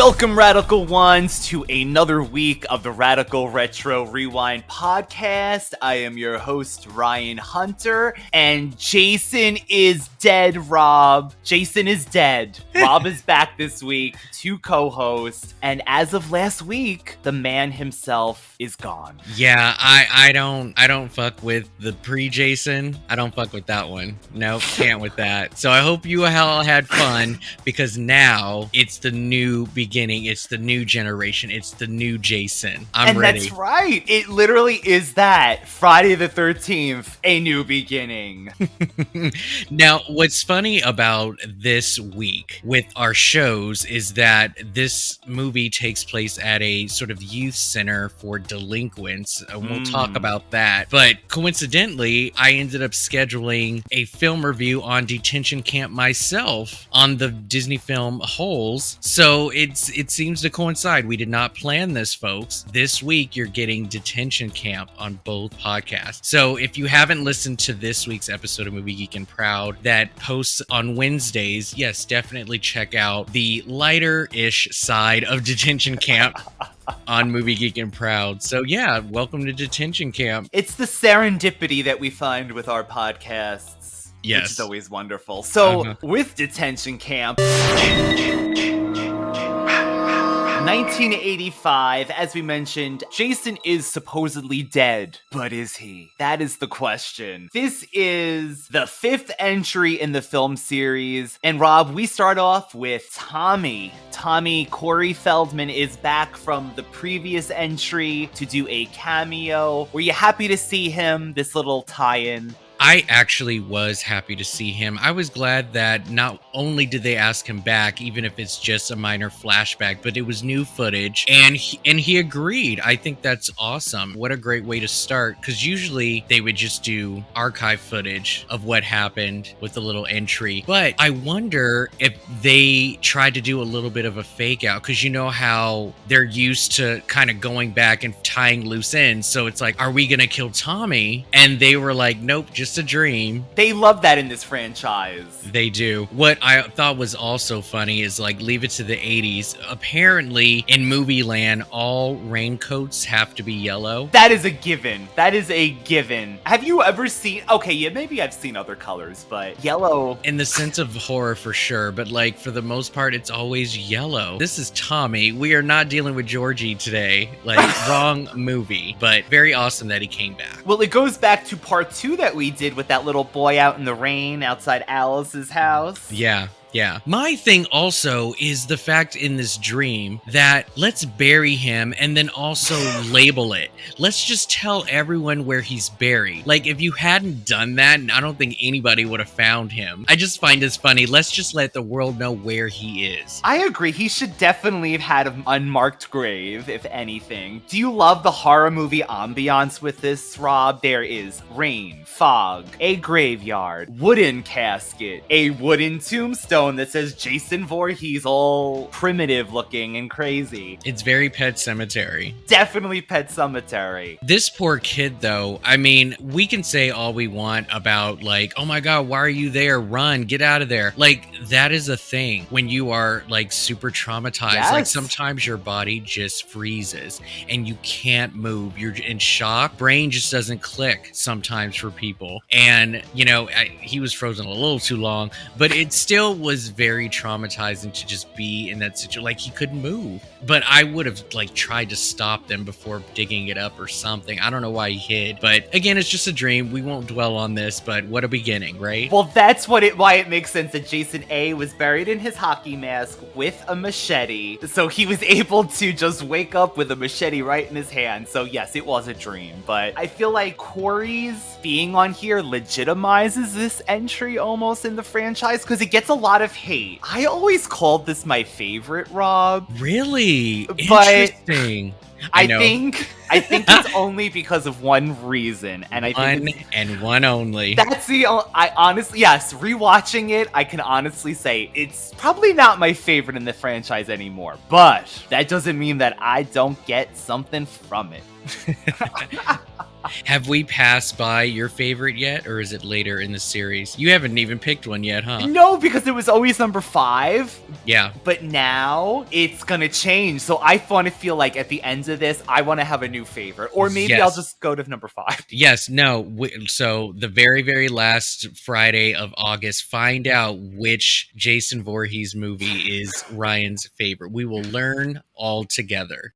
Welcome, Radical Ones, to another week of the Radical Retro Rewind podcast. I am your host, Ryan Hunter, and Jason is dead, Rob. Jason is dead. Rob is back this week to co-host, and as of last week, the man himself is gone. Yeah, I don't fuck with the pre-Jason. I don't fuck with that one. Nope, can't with that. So I hope you all had fun, because now it's the new beginning. It's the new generation. It's the new Jason. I'm ready. And that's right. It literally is that. Friday the 13th, a new beginning. Now, what's funny about this week with our shows is that this movie takes place at a sort of youth center for delinquents. We'll talk about that. But coincidentally, I ended up scheduling a film review on detention camp myself on the Disney film Holes. So it seems to coincide. We did not plan this, folks. This week, you're getting Detention Camp on both podcasts. So if you haven't listened to this week's episode of Movie Geek and Proud that posts on Wednesdays, yes, definitely check out the lighter-ish side of Detention Camp on Movie Geek and Proud. So yeah, welcome to Detention Camp. It's the serendipity that we find with our podcasts. Yes. Which is always wonderful. So with Detention Camp, 1985, as we mentioned, Jason is supposedly dead, but is he? That is the question. This is the fifth entry in the film series, and Rob, we start off with Tommy. Corey Feldman is back from the previous entry to do a cameo. Were you happy to see him, this little tie-in? I actually was happy to see him. I was glad that not only did they ask him back, even if it's just a minor flashback, but it was new footage, and he agreed. I think that's awesome. What a great way to start, because usually they would just do archive footage of what happened with a little entry. But I wonder if they tried to do a little bit of a fake out, because you know how they're used to kind of going back and tying loose ends. So it's like, are we going to kill Tommy? And they were like, nope, just a dream. They love that in this franchise. They do. What I thought was also funny is, like, leave it to the 80s. Apparently, in movie land, all raincoats have to be yellow. That is a given. Have you ever seen... Okay, yeah, maybe I've seen other colors, but yellow... In the sense of horror, for sure. But, like, for the most part, it's always yellow. This is Tommy. We are not dealing with Georgie today. Like, wrong movie. But very awesome that he came back. Well, it goes back to part 2 that we did with that little boy out in the rain outside Alice's house. Yeah. My thing also is the fact in this dream that let's bury him and then also label it. Let's just tell everyone where he's buried. Like, if you hadn't done that, I don't think anybody would have found him. I just find this funny. Let's just let the world know where he is. I agree. He should definitely have had an unmarked grave, if anything. Do you love the horror movie ambiance with this, Rob? There is rain, fog, a graveyard, wooden casket, a wooden tombstone that says Jason Voorhees, all primitive looking and crazy. It's very Pet Sematary. Definitely Pet Sematary. This poor kid, though, I mean, we can say all we want about, like, oh my god, why are you there? Run, get out of there. Like, that is a thing when you are, like, super traumatized. Yes. Like, sometimes your body just freezes and you can't move. You're in shock. Brain just doesn't click sometimes for people. And, you know, he was frozen a little too long, but it still was very traumatizing to just be in that situation. Like, he couldn't move. But I would have, like, tried to stop them before digging it up or something. I don't know why he hid. But again, it's just a dream. We won't dwell on this, but what a beginning, right? Well, that's why it makes sense that Jason A was buried in his hockey mask with a machete. So he was able to just wake up with a machete right in his hand. So yes, it was a dream. But I feel like Corey's being on here legitimizes this entry almost in the franchise, because it gets a lot of hate. I always called this my favorite, Rob. Really? But interesting. I think it's only because of one reason, and I think one only. That's I honestly, yes, rewatching it, I can honestly say it's probably not my favorite in the franchise anymore, but that doesn't mean that I don't get something from it. Have we passed by your favorite yet, or is it later in the series? You haven't even picked one yet, huh? No, because it was always number 5. Yeah. But now it's gonna change. So I want to feel like at the end of this, I want to have a new favorite. Or maybe I'll just go to number 5. Yes, no. So the very, very last Friday of August, find out which Jason Voorhees movie is Ryan's favorite. We will learn all together.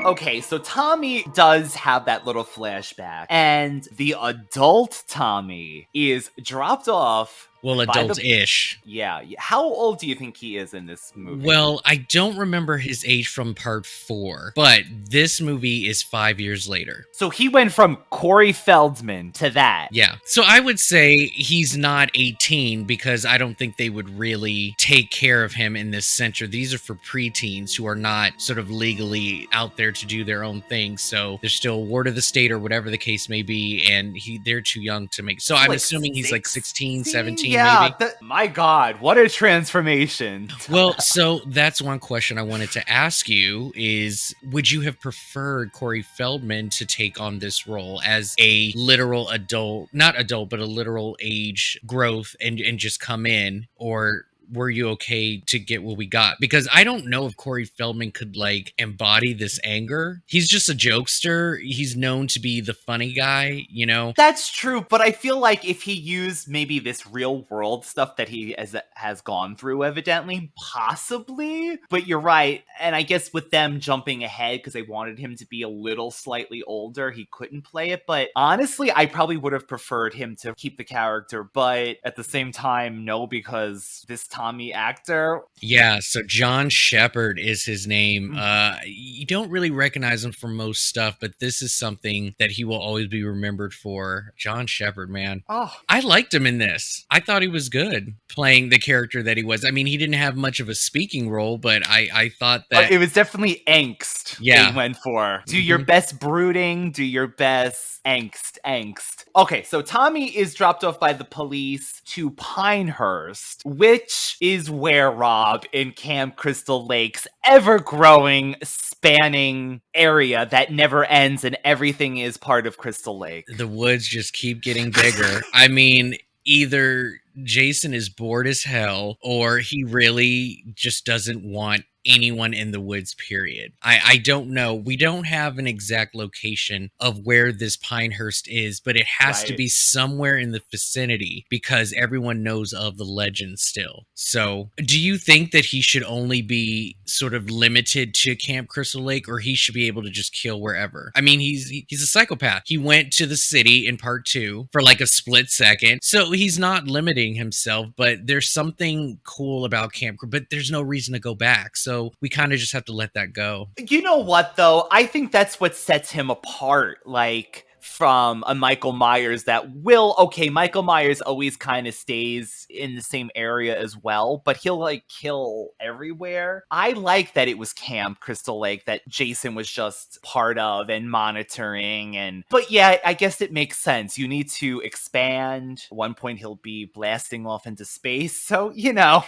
Okay, so Tommy does have that little flashback, and the adult Tommy is dropped off. Well, adult-ish. Yeah. How old do you think he is in this movie? Well, I don't remember his age from part 4, but this movie is 5 years later. So he went from Corey Feldman to that. Yeah. So I would say he's not 18 because I don't think they would really take care of him in this center. These are for preteens who are not sort of legally out there to do their own thing. So they're still ward of the state or whatever the case may be, and they're too young to make. So I'm assuming he's like 16, 17. Yeah, my God, what a transformation. Well, so that's one question I wanted to ask you is, would you have preferred Corey Feldman to take on this role as a literal adult, not adult, but a literal age growth and just come in, or were you okay to get what we got? Because I don't know if Corey Feldman could like embody this anger. He's just a jokester. He's known to be the funny guy, you know? That's true, but I feel like if he used maybe this real world stuff that he has gone through, evidently, possibly. But you're right. And I guess with them jumping ahead because they wanted him to be a little slightly older, he couldn't play it. But honestly, I probably would have preferred him to keep the character. But at the same time, no, because this Tommy actor. Yeah, so John Shepherd is his name. You don't really recognize him for most stuff, but this is something that he will always be remembered for. John Shepherd, man. Oh, I liked him in this. I thought he was good playing the character that he was. I mean, he didn't have much of a speaking role, but I thought that it was definitely angst. Yeah, they went for. Do your best brooding. Do your best angst. Okay, so Tommy is dropped off by the police to Pinehurst, which is where Rob in Camp Crystal Lake's ever-growing, spanning area that never ends and everything is part of Crystal Lake. The woods just keep getting bigger. I mean, either Jason is bored as hell or he really just doesn't want anyone in the woods, period. I don't know. We don't have an exact location of where this Pinehurst is, but it has to be somewhere in the vicinity because everyone knows of the legend still. So do you think that he should only be sort of limited to Camp Crystal Lake, or he should be able to just kill wherever? I mean, he's a psychopath. He went to the city in part 2 for like a split second. So he's not limiting himself, but there's something cool about Camp, but there's no reason to go back. So we kind of just have to let that go. You know what, though? I think that's what sets him apart, like, from a Michael Myers Michael Myers always kind of stays in the same area as well, but he'll, like, kill everywhere. I like that it was Camp Crystal Lake that Jason was just part of and monitoring, but yeah, I guess it makes sense. You need to expand. At one point, he'll be blasting off into space, so, you know,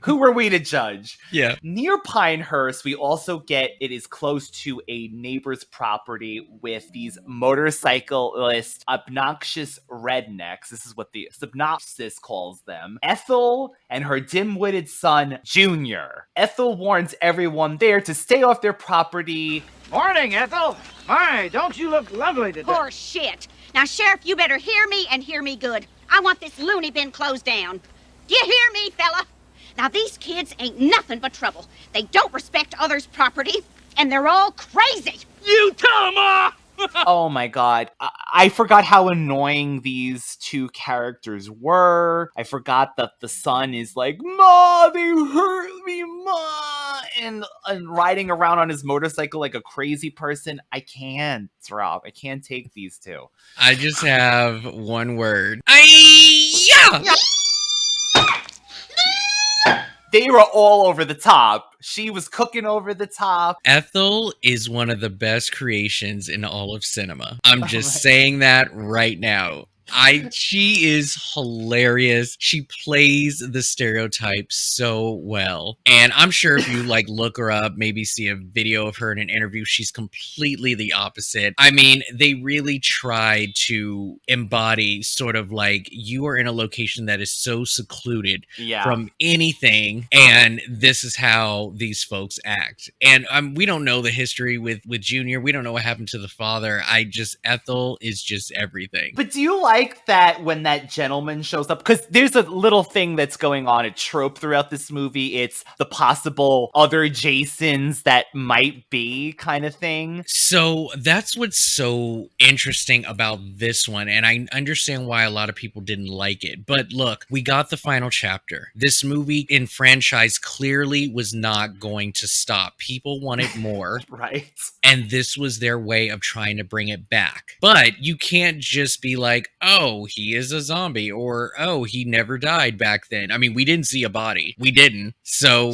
who are we to judge? Yeah. Near Pinehurst, we also get it is close to a neighbor's property with these motorcyclist obnoxious rednecks. This is what the synopsis calls them. Ethel and her dim-witted son, Junior. Ethel warns everyone there to stay off their property. Morning, Ethel. My, don't you look lovely today? Poor shit. Now, Sheriff, you better hear me and hear me good. I want this loony bin closed down. Do you hear me, fella? Now, these kids ain't nothing but trouble. They don't respect others' property, and they're all crazy. You tell 'em, Ma! Oh my God. I forgot how annoying these two characters were. I forgot that the son is like, Ma, they hurt me, Ma. And riding around on his motorcycle like a crazy person. I can't, Rob. I can't take these two. I just have one word. Yeah. They were all over the top. She was cooking over the top. Ethel is one of the best creations in all of cinema. I'm just saying that right now. She is hilarious. She plays the stereotype so well. And I'm sure if you like look her up, maybe see a video of her in an interview, she's completely the opposite. I mean, they really tried to embody sort of like you are in a location that is so secluded from anything, and this is how these folks act. And we don't know the history with Junior. We don't know what happened to the father. Ethel is just everything. But do you like that when that gentleman shows up? Because there's a little thing that's going on, a trope throughout this movie. It's the possible other Jasons that might be kind of thing. So that's what's so interesting about this one. And I understand why a lot of people didn't like it. But look, we got the final chapter. This movie in franchise clearly was not going to stop. People wanted more. Right. And this was their way of trying to bring it back. But you can't just be like, oh, he is a zombie, or oh, he never died back then. I mean, we didn't see a body. We didn't. So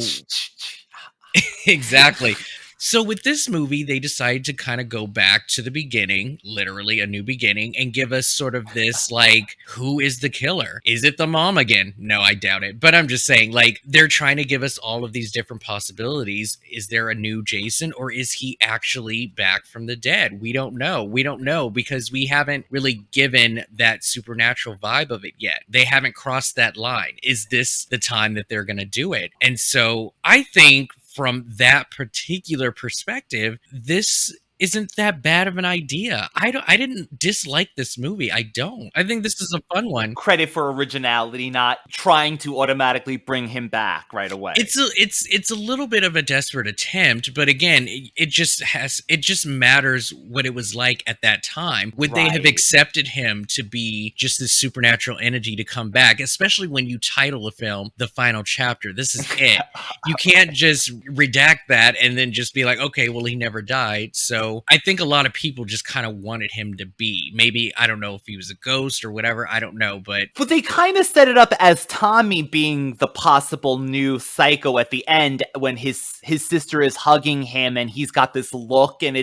exactly. So with this movie, they decided to kind of go back to the beginning, literally a new beginning, and give us sort of this, like, who is the killer? Is it the mom again? No, I doubt it. But I'm just saying, like, they're trying to give us all of these different possibilities. Is there a new Jason, or is he actually back from the dead? We don't know. We don't know because we haven't really given that supernatural vibe of it yet. They haven't crossed that line. Is this the time that they're going to do it? And so I think from that particular perspective, this isn't that bad of an idea. I didn't dislike this movie. I don't. I think this is a fun one. Credit for originality, not trying to automatically bring him back right away. It's a little bit of a desperate attempt, but again, it just matters what it was like at that time. Would they have accepted him to be just this supernatural entity to come back, especially when you title a film The Final Chapter? This is it. You can't just redact that and then just be like, okay, well, he never died, so I think a lot of people just kind of wanted him to be. Maybe, I don't know if he was a ghost or whatever, I don't know, but they kind of set it up as Tommy being the possible new psycho at the end when his sister is hugging him and he's got this look, and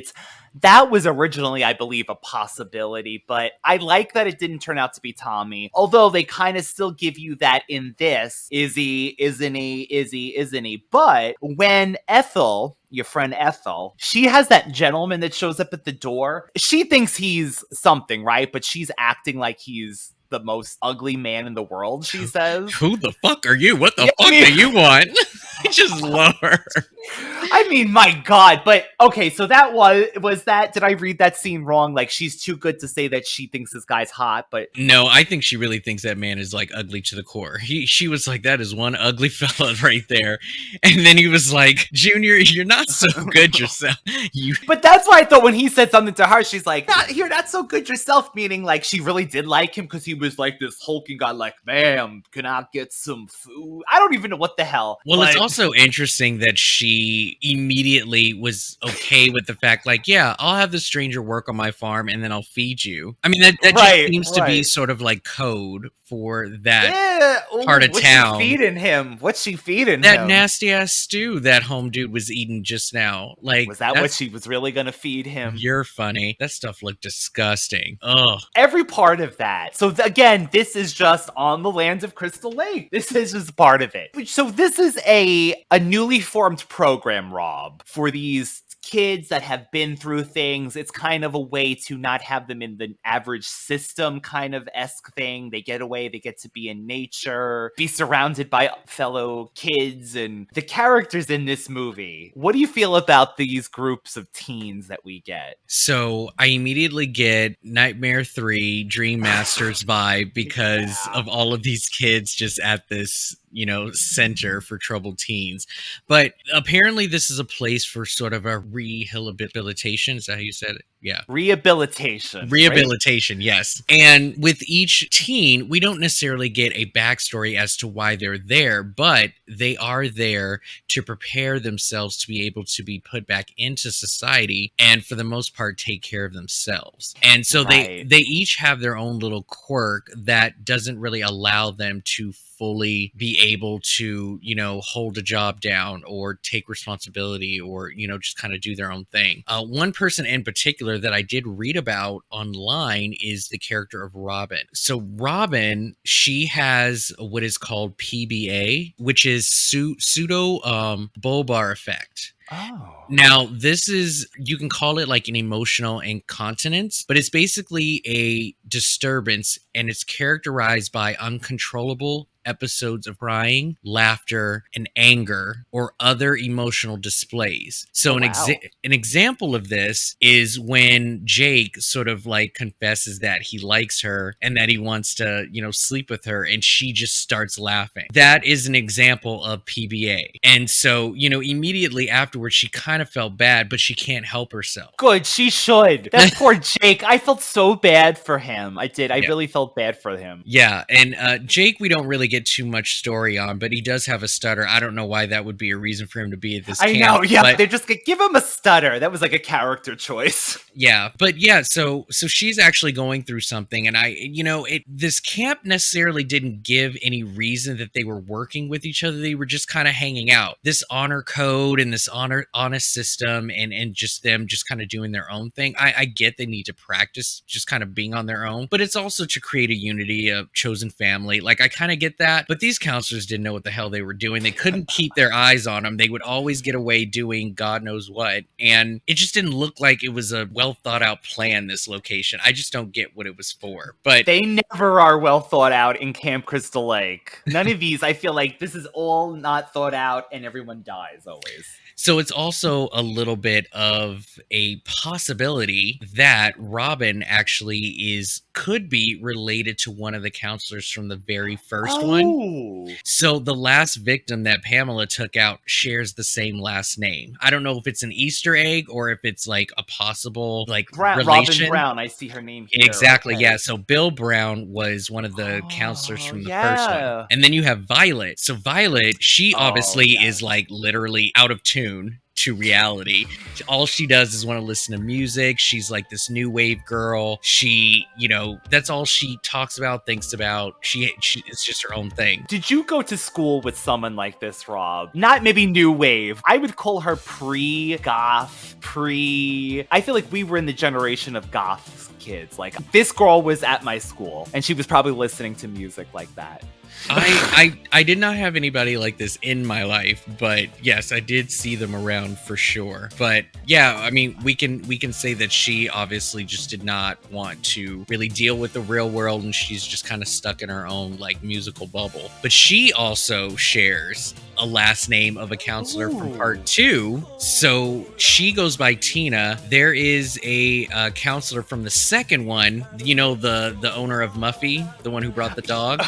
that was originally, I believe, a possibility, but I like that it didn't turn out to be Tommy. Although they kind of still give you that in this, is he, isn't he? But when Ethel, your friend Ethel, she has that gentleman that shows up at the door. She thinks he's something, right? But she's acting like he's the most ugly man in the world, she says. Who the fuck are you? What the fuck do you want? I just love her. I mean, my God. But okay, so that was that. Did I read that scene wrong? Like, she's too good to say that she thinks this guy's hot, but no, I think she really thinks that man is like ugly to the core. She was like, that is one ugly fella right there. And then he was like, Junior, you're not so good yourself. But that's why I thought when he said something to her, she's like, you're not so good yourself, meaning like she really did like him because he was like this hulking guy, like, ma'am, can I get some food? I don't even know what the hell. Well, it's also interesting that she immediately was okay with the fact, like, yeah, I'll have the stranger work on my farm and then I'll feed you. I mean, that just seems to be sort of like code for that part of town. What's she feeding him? That nasty ass stew that home dude was eating just now. Like, was that what she was really gonna feed him? You're funny. That stuff looked disgusting. Ugh. Every part of that. So again, this is just on the lands of Crystal Lake. This is just part of it. So this is a newly formed program, Rob, for these kids that have been through things. It's kind of a way to not have them in the average system kind of esque thing. They get away, they get to be in nature, be surrounded by fellow kids and the characters in this movie. What do you feel about these groups of teens that we get? So I immediately get Nightmare 3 Dream Masters vibe because of all of these kids just at this, center for troubled teens. But apparently this is a place for sort of a rehabilitation. Is that how you said it? Yeah. Rehabilitation, right? Yes. And with each teen, we don't necessarily get a backstory as to why they're there, but they are there to prepare themselves to be able to be put back into society and for the most part take care of themselves. And so they each have their own little quirk that doesn't really allow them to fully be able to, hold a job down or take responsibility or, just kind of do their own thing. One person in particular particular that I did read about online is the character of Robin. So Robin, she has what is called PBA, which is pseudo bulbar effect. Oh. Now, this is, you can call it like an emotional incontinence, but it's basically a disturbance, and it's characterized by uncontrollable episodes of crying, laughter, and anger, or other emotional displays. So an example of this is when Jake sort of like confesses that he likes her and that he wants to, sleep with her, and she just starts laughing. That is an example of PBA. And so, immediately afterwards, she kind of felt bad, but she can't help herself. Good, she should. That poor Jake. I felt so bad for him. I did. I really felt bad for him. Yeah, and Jake, we don't really get too much story on, but he does have a stutter. I don't know why that would be a reason for him to be at this camp. I know, yeah. But they're just gonna give him a stutter. That was like a character choice. Yeah, but yeah, so she's actually going through something, and this camp necessarily didn't give any reason that they were working with each other. They were just kind of hanging out. This honor code and this honest system, and just them just kind of doing their own thing. I get they need to practice just kind of being on their own, but it's also to create a unity, a chosen family. Like, I kind of get that, but these counselors didn't know what the hell they were doing. They couldn't keep their eyes on them. They would always get away doing God knows what, and it just didn't look like it was a well thought out plan, this location. I just don't get what it was for. But they never are well thought out in Camp Crystal Lake. None of these, I feel like this is all not thought out and everyone dies always. So it's also a little bit of a possibility that Robin actually could be related to one of the counselors from the very first one. So the last victim that Pamela took out shares the same last name. I don't know if it's an Easter egg or if it's like a possible relation. Robin Brown, I see her name here. Exactly, okay. Yeah. So Bill Brown was one of the counselors from the first one. And then you have Violet. So Violet, she obviously is like literally out of tune to reality. All she does is want to listen to music. She's like this new wave girl. She, that's all she talks about, thinks about. She it's just her own thing. Did you go to school with someone like this, Rob? Not maybe new wave. I would call her pre-goth, I feel like we were in the generation of goth kids. Like, this girl was at my school and she was probably listening to music like that. I did not have anybody like this in my life, but yes, I did see them around for sure. But yeah, I mean, we can say that she obviously just did not want to really deal with the real world, and she's just kind of stuck in her own like musical bubble. But she also shares a last name of a counselor from part 2. So she goes by Tina. There is a counselor from the second one, the owner of Muffy, the one who brought the dog.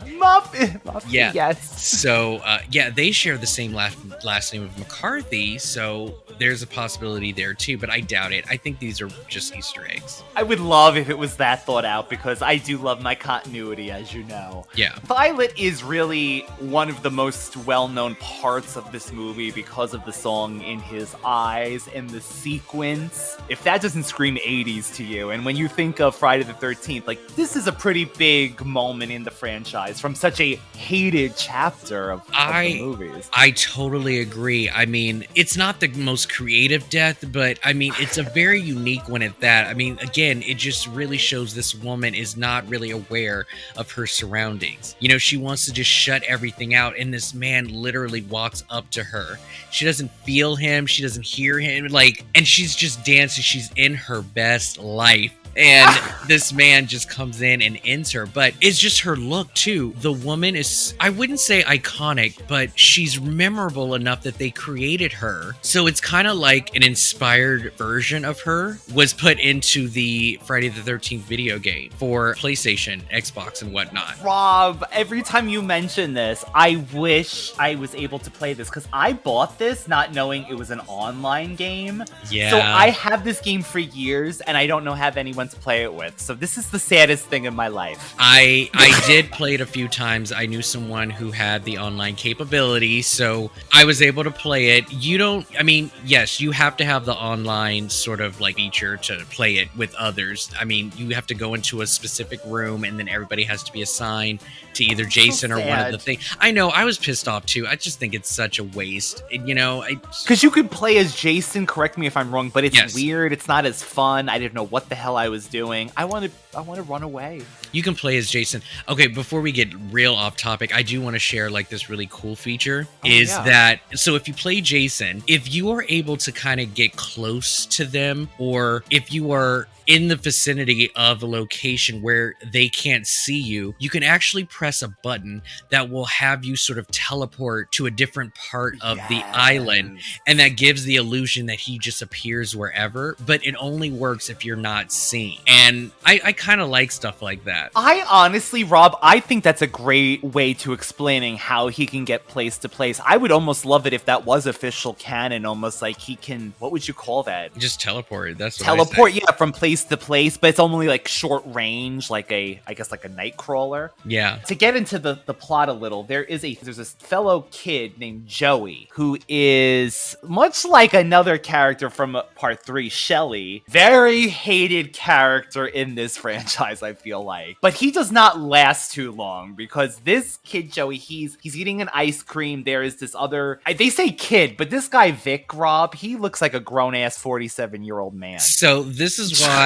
Muffy, yeah. Yes. So, they share the same last name of McCarthy, so there's a possibility there too, but I doubt it. I think these are just Easter eggs. I would love if it was that thought out, because I do love my continuity, as you know. Yeah. Violet is really one of the most well-known parts of this movie because of the song In His Eyes and the sequence. If that doesn't scream 80s to you, and when you think of Friday the 13th, like, this is a pretty big moment in the franchise from such a hated chapter of the movies. I totally agree. I mean, it's not the most creative death, but I mean, it's a very unique one at that. I mean, again, it just really shows this woman is not really aware of her surroundings. She wants to just shut everything out, and this man literally walks up to her. She doesn't feel him, she doesn't hear him, and she's just dancing. She's in her best life. And this man just comes in and ends her. But it's just her look, too. The woman is, I wouldn't say iconic, but she's memorable enough that they created her. So it's kind of like an inspired version of her was put into the Friday the 13th video game for PlayStation, Xbox, and whatnot. Rob, every time you mention this, I wish I was able to play this, because I bought this not knowing it was an online game. Yeah. So I have this game for years, and I don't have anyone anyone to play it with. So this is the saddest thing in my life. I did play it a few times. I knew someone who had the online capability, so I was able to play it. Yes, you have to have the online sort of like feature to play it with others. I mean, you have to go into a specific room and then everybody has to be assigned to either Jason or one of the things. I know, I was pissed off too. I just think it's such a waste. Because you could play as Jason, correct me if I'm wrong, but it's weird. It's not as fun. I didn't know what the hell I was doing. I want to run away. You can play as Jason. Okay, before we get real off topic, I do want to share like this really cool feature that, so if you play Jason, if you are able to kind of get close to them, or if you are in the vicinity of a location where they can't see you, you can actually press a button that will have you sort of teleport to a different part of the island, and that gives the illusion that he just appears wherever, but it only works if you're not seen. And I kind of like stuff like that. I honestly, Rob, I think that's a great way to explaining how he can get place to place. I would almost love it if that was official canon, almost like he can, what would you call that? Just teleport. That's what teleport, yeah, from place to place, but it's only like short range, like I guess like a night crawler. Yeah. To get into the plot a little, there's this fellow kid named Joey who is much like another character from part 3, Shelly. Very hated character in this franchise, I feel like. But he does not last too long because this kid Joey, he's eating an ice cream. There is this other, they say kid, but this guy Vic, Rob, he looks like a grown ass 47-year-old man. So this is why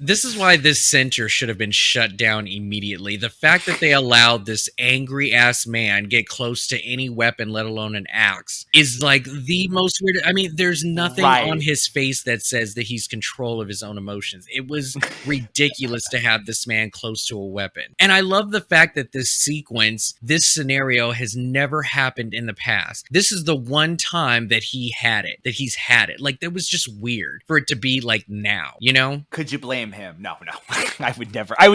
this is why this center should have been shut down immediately. The fact that they allowed this angry ass man get close to any weapon, let alone an axe, is like the most weird. I mean, there's nothing on his face that says that he's control of his own emotions. It was ridiculous to have this man close to a weapon. And I love the fact that this sequence, this scenario has never happened in the past. This is the one time that he's had it. Like, that was just weird for it to be like now, you know? Could you blame him? No. I would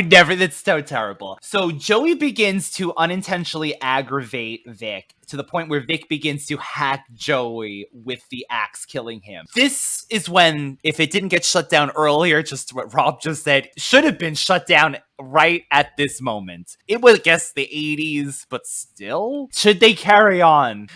never. That's so terrible. So Joey begins to unintentionally aggravate Vic to the point where Vic begins to hack Joey with the axe, killing him. This is when, if it didn't get shut down earlier, just what Rob just said, should have been shut down right at this moment. It was, I guess, the 80s, but still? Should they carry on?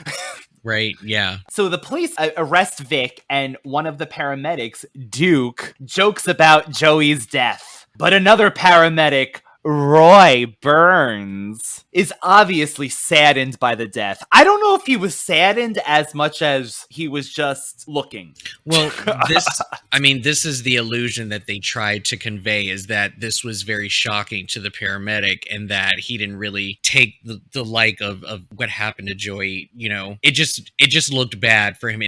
Right, yeah. So the police arrest Vic, and one of the paramedics, Duke, jokes about Joey's death. But another paramedic, Roy Burns, is obviously saddened by the death. I don't know if he was saddened as much as he was just looking. Well, this is the illusion that they tried to convey, is that this was very shocking to the paramedic and that he didn't really take the like of what happened to Joey. You know, it just looked bad for him.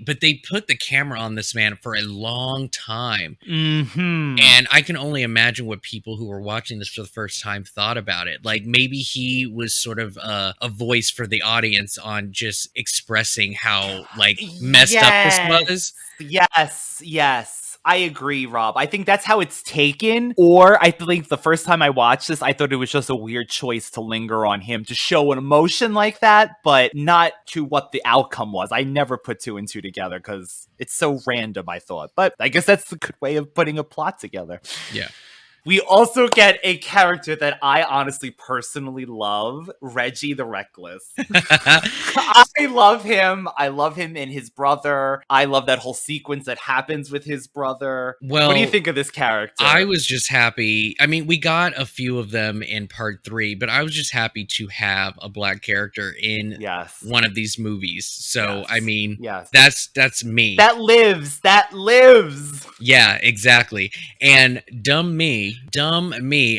But they put the camera on this man for a long time. Mm-hmm. And I can only imagine what people who were watching this for the first time thought about it. Like, maybe he was sort of a voice for the audience on just expressing how like messed up this was. Yes. I agree, Rob. I think that's how it's taken. Or I think the first time I watched this, I thought it was just a weird choice to linger on him to show an emotion like that, but not to what the outcome was. I never put 2 and 2 together because it's so random, I thought. But I guess that's a good way of putting a plot together. Yeah. We also get a character that I honestly personally love, Reggie the Reckless. I love him. I love him and his brother. I love that whole sequence that happens with his brother. Well, what do you think of this character? I was just happy. I mean, we got a few of them in part 3, but I was just happy to have a black character in one of these movies. So, I mean, that's me. That lives. Yeah, exactly. And dumb me,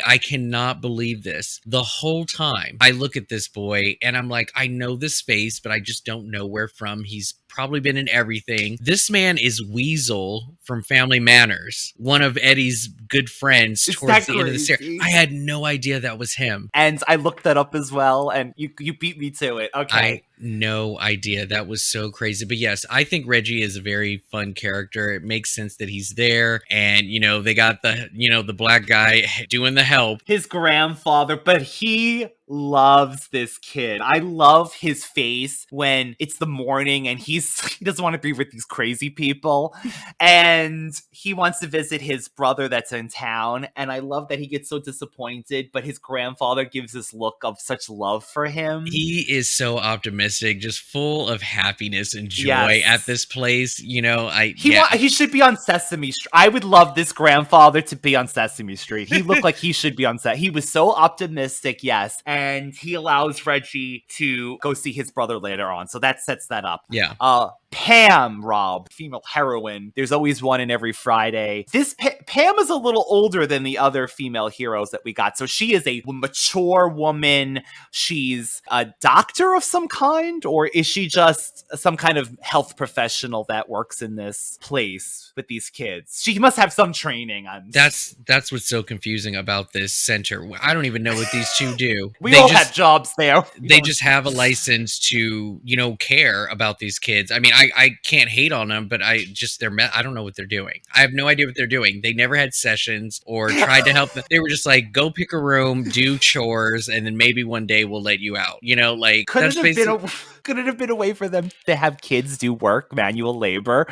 I cannot believe this. The whole time I look at this boy and I'm like, I know this face, but I just don't know where from. He's probably been in everything. This man is Weasel from Family Manners, one of Eddie's good friends towards the end of the series. I had no idea that was him. And I looked that up as well, and you beat me to it. Okay. No idea. That was so crazy. But yes, I think Reggie is a very fun character. It makes sense that he's there. And, they got the black guy doing the help. His grandfather, but he loves this kid. I love his face when it's the morning and he doesn't want to be with these crazy people. And he wants to visit his brother that's in town. And I love that he gets so disappointed, but his grandfather gives this look of such love for him. He is so optimistic, just full of happiness and joy at this place. You know, he should be on Sesame Street. I would love this grandfather to be on Sesame Street. He looked like he should be on set. He was so optimistic, yes. And he allows Reggie to go see his brother later on. So that sets that up. Yeah. Pam, Rob, female heroine. There's always one in every Friday. This Pam is a little older than the other female heroes that we got. So she is a mature woman. She's a doctor of some kind, or is she just some kind of health professional that works in this place with these kids? She must have some training. That's what's so confusing about this center. I don't even know what these two do. They all have jobs there. They just have a license to, care about these kids. I mean, I can't hate on them, but I don't know what they're doing. I have no idea what they're doing. They never had sessions or tried to help them. They were just like, go pick a room, do chores, and then maybe one day we'll let you out. Could it have been a way for them to have kids do work, manual labor?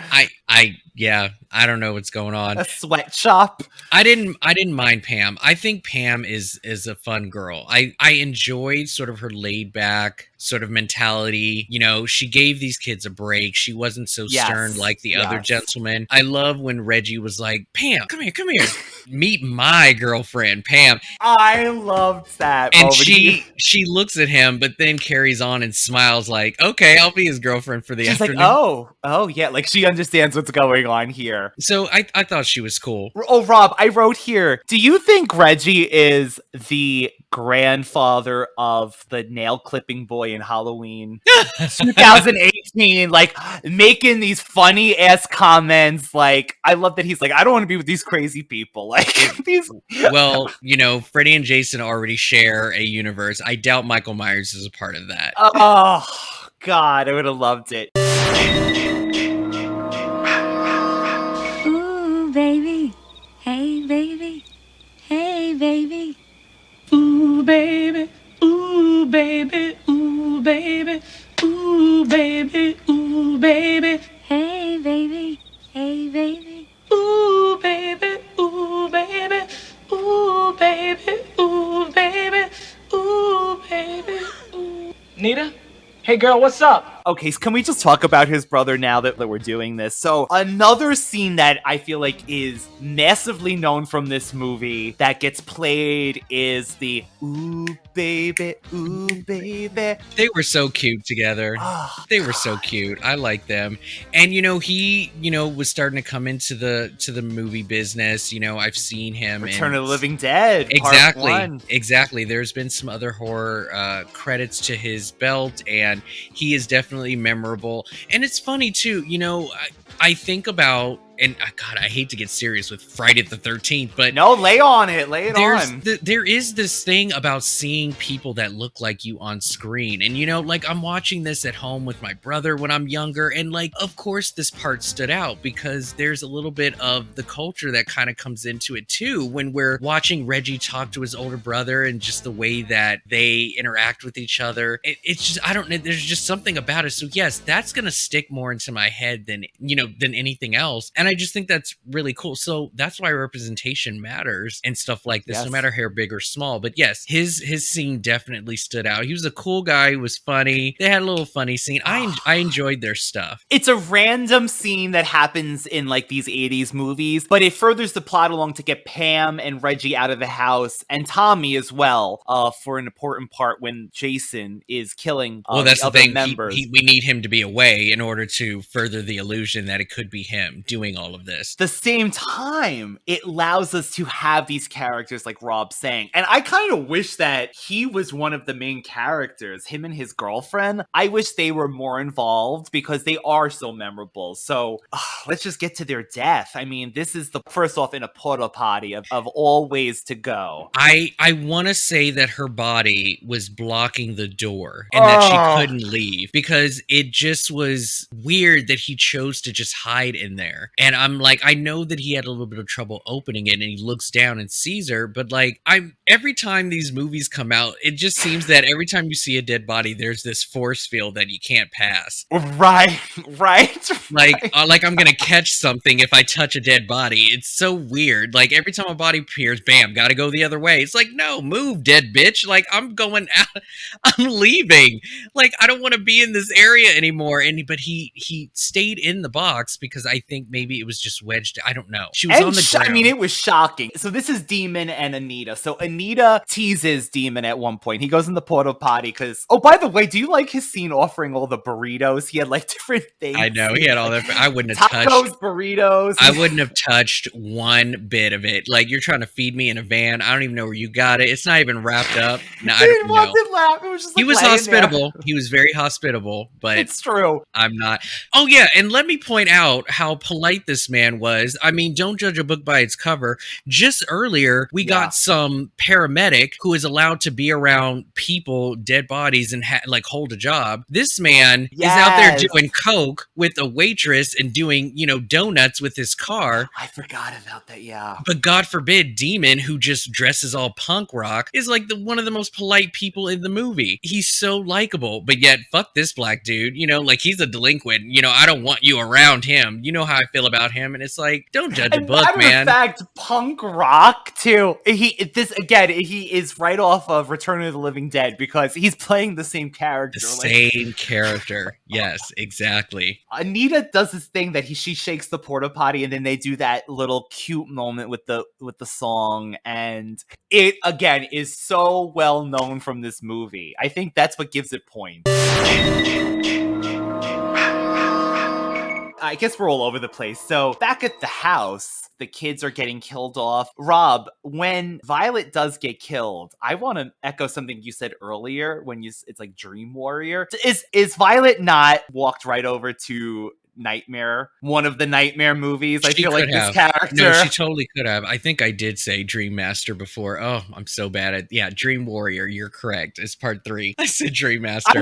I don't know what's going on. A sweatshop. I didn't mind Pam. I think Pam is a fun girl. I enjoyed sort of her laid back sort of mentality. She gave these kids a break. She wasn't so stern like the other gentlemen. I love when Reggie was like, Pam, come here. Meet my girlfriend, Pam. I loved that. And she looks at him, but then carries on and smiles like, okay, I'll be his girlfriend for the afternoon. She's like, oh yeah, like she understands what's going on here. So I thought she was cool. Oh, Rob, I wrote here, do you think Reggie is the grandfather of the nail clipping boy in Halloween 2018, like making these funny ass comments? Like, I love that he's like, I don't want to be with these crazy people. Like these. Well, Freddy and Jason already share a universe. I doubt Michael Myers is a part of that. Oh God, I would have loved it. Ooh, baby. Hey, baby. Hey, baby. Ooh, baby. Ooh, baby. Ooh, baby. Ooh, baby. Ooh, baby. Hey, baby. Hey, baby. Ooh, baby. Ooh, baby. Ooh, baby. Ooh, baby. Ooh, baby. Ooh. Nita? Hey, girl, what's up? Okay, so can we just talk about his brother now that we're doing this? So another scene that I feel like is massively known from this movie that gets played is the ooh baby, ooh baby. They were so cute together. Oh, they were so cute. I like them. And he was starting to come into the movie business. I've seen him Return of the Living Dead. Exactly. Part 1. Exactly. There's been some other horror credits to his belt, and he is definitely memorable. And it's funny too, I think about, and God, I hate to get serious with Friday the 13th, but no, lay it on. There is this thing about seeing people that look like you on screen. And like I'm watching this at home with my brother when I'm younger, and like, of course this part stood out because there's a little bit of the culture that kind of comes into it too when we're watching Reggie talk to his older brother and just the way that they interact with each other. It's just, I don't know, there's just something about it. So yes, that's gonna stick more into my head than anything else. And I just think that's really cool. So that's why representation matters and stuff like this, no matter how big or small. But yes, his scene definitely stood out. He was a cool guy. He was funny. They had a little funny scene. I enjoyed their stuff. It's a random scene that happens in like these 80s movies, but it furthers the plot along to get Pam and Reggie out of the house, and Tommy as well, for an important part when Jason is killing that's the other thing. members. We need him to be away in order to further the illusion that it could be him doing all of this. The same time, it allows us to have these characters like Rob's saying. And I kind of wish that he was one of the main characters, him and his girlfriend. I wish they were more involved because they are so memorable. So let's just get to their death. I mean, this is the first off in a porta potty of all ways to go. I want to say that her body was blocking the door and that she couldn't leave because it just was weird that he chose to just hide in there. And I'm like, I know that he had a little bit of trouble opening it, and he looks down and sees her, but like, every time these movies come out, it just seems that every time you see a dead body, there's this force field that you can't pass. Right. Like I'm gonna catch something if I touch a dead body. It's so weird. Like every time a body appears, bam, gotta go the other way. It's like, no, move, dead bitch. Like I'm going out. I'm leaving. Like I don't want to be in this area anymore. But he stayed in the box because I think maybe it was just wedged. I don't know. She was on the ground. I mean, it was shocking. So this is Demon and Anita. So Anita teases Demon at one point. He goes in the porta potty because, oh, by the way, do you like his scene offering all the burritos? He had like different things. I know he had all that. I wouldn't have tacos, burritos. I wouldn't have touched one bit of it. Like you're trying to feed me in a van. I don't even know where you got it. It's not even wrapped up. No, I don't know. It was just like he was hospitable. He was very hospitable, but it's true. I'm not. Oh yeah, and let me point out how polite this man was. I mean, don't judge a book by its cover. Just earlier, we got some paramedic who is allowed to be around people, dead bodies, and like hold a job. This man is out there doing coke with a waitress and doing, donuts with his car. I forgot about that. Yeah. But God forbid, Demon, who just dresses all punk rock, is like one of the most polite people in the movie. He's so likable, but yet fuck this black dude. Like he's a delinquent. I don't want you around him. You know how I feel about him, and it's like, don't judge a book, man. In fact, punk rock too. He is right off of Return of the Living Dead because he's playing the same character. Same character. Yes, exactly. Anita does this thing that she shakes the porta potty, and then they do that little cute moment with the song, and it again is so well known from this movie. I think that's what gives it points. I guess we're all over the place. So back at the house, the kids are getting killed off. Rob, when Violet does get killed, I want to echo something you said earlier when it's like Dream Warrior. Is Violet not walked right over to Nightmare, one of the Nightmare movies? I feel like this character. No, she totally could have. I think I did say Dream Master before. Oh, I'm so bad at Dream Warrior. You're correct. It's part 3. I said Dream Master. I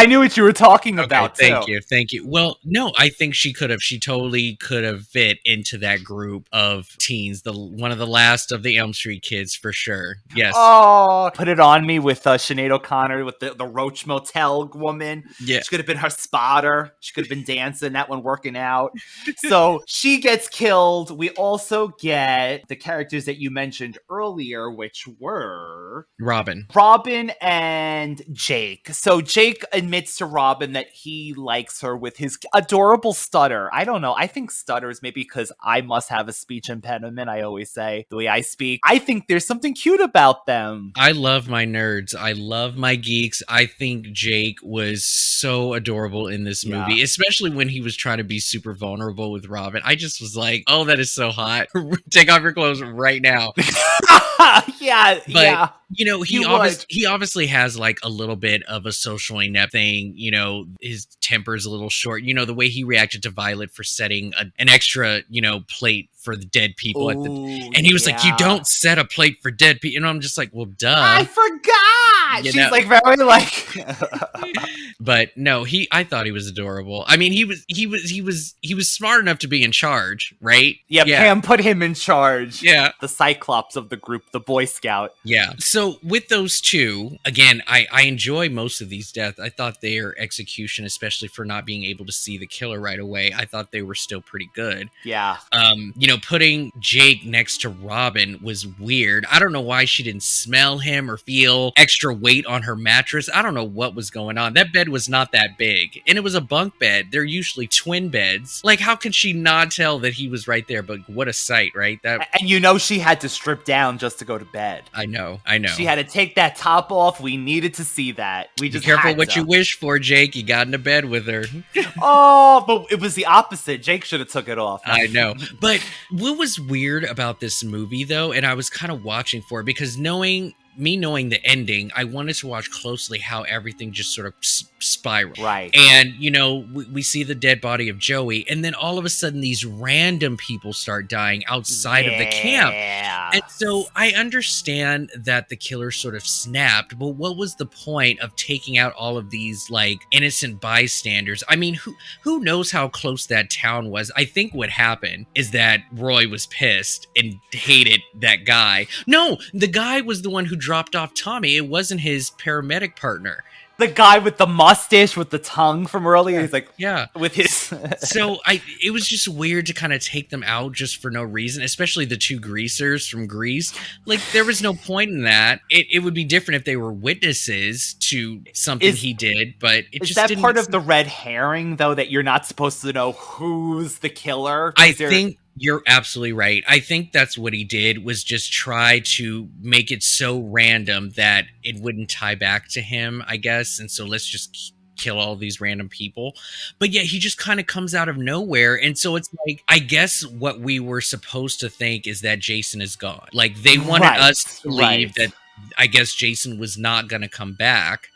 knew what you were talking about. Thank you. Well, no, I think she could have. She totally could have fit into that group of teens. One of the last of the Elm Street kids for sure. Yes. Oh, put it on me with Sinead O'Connor with the Roach Motel woman. Yeah, she could have been her spotter. She could have been dancing. That one working out. So she gets killed. We also get the characters that you mentioned earlier, which were Robin and Jake. So Jake admits to Robin that he likes her with his adorable stutter. I don't know. I think stutters maybe because I must have a speech impediment. I always say the way I speak. I think there's something cute about them. I love my nerds. I love my geeks. I think Jake was so adorable in this movie, especially when he was trying to be super vulnerable with Robin. I just was like, oh, that is so hot. Take off your clothes right now. But he obviously has like a little bit of a social inept thing. His temper's a little short. The way he reacted to Violet for setting an extra, plate for the dead people and he was like, you don't set a plate for dead people. I'm just like, well, duh. I forgot. She's like very like But no, I thought he was adorable. I mean, he was smart enough to be in charge, right? Yeah, Pam put him in charge. Yeah. The Cyclops of the group, the Boy Scout. Yeah. So with those two, again, I enjoy most of these deaths. I thought their execution, especially for not being able to see the killer right away, I thought they were still pretty good. Yeah. Putting Jake next to Robin was weird. I don't know why she didn't smell him or feel extra weight on her mattress. I don't know what was going on. That bed was not that big, and it was a bunk bed. They're usually twin beds. Like, how could she not tell that he was right there? But what a sight, right? And she had to strip down just to go to bed. I know. She had to take that top off. We needed to see that. We just be careful what you wish for, Jake. You got into bed with her. Oh, but it was the opposite. Jake should have took it off. I know. But what was weird about this movie, though, and I was kind of watching for it, because knowing me knowing the ending, I wanted to watch closely how everything just sort of spiraled. Right. And, you know, we see the dead body of Joey, and then all of a sudden these random people start dying outside of the camp. And so I understand that the killer sort of snapped, but what was the point of taking out all of these like innocent bystanders? I mean, who knows how close that town was? I think what happened is that Roy was pissed and hated that guy. No, the guy was the one who dropped off Tommy. It wasn't his paramedic partner. The guy with the mustache with the tongue from earlier, he's like, yeah, with his. So it was just weird to kind of take them out just for no reason, especially the two greasers from Grease. Like, there was no point in that. It would be different if they were witnesses to something he did, but it is just that didn't. Part of the red herring, though, that you're not supposed to know who's the killer? I think you're absolutely right. I think that's what he did, was just try to make it so random that it wouldn't tie back to him, I guess. And so let's just kill all these random people. But yeah, he just kind of comes out of nowhere. And so it's like, I guess what we were supposed to think is that Jason is gone. Like, they wanted us to believe that, I guess, Jason was not going to come back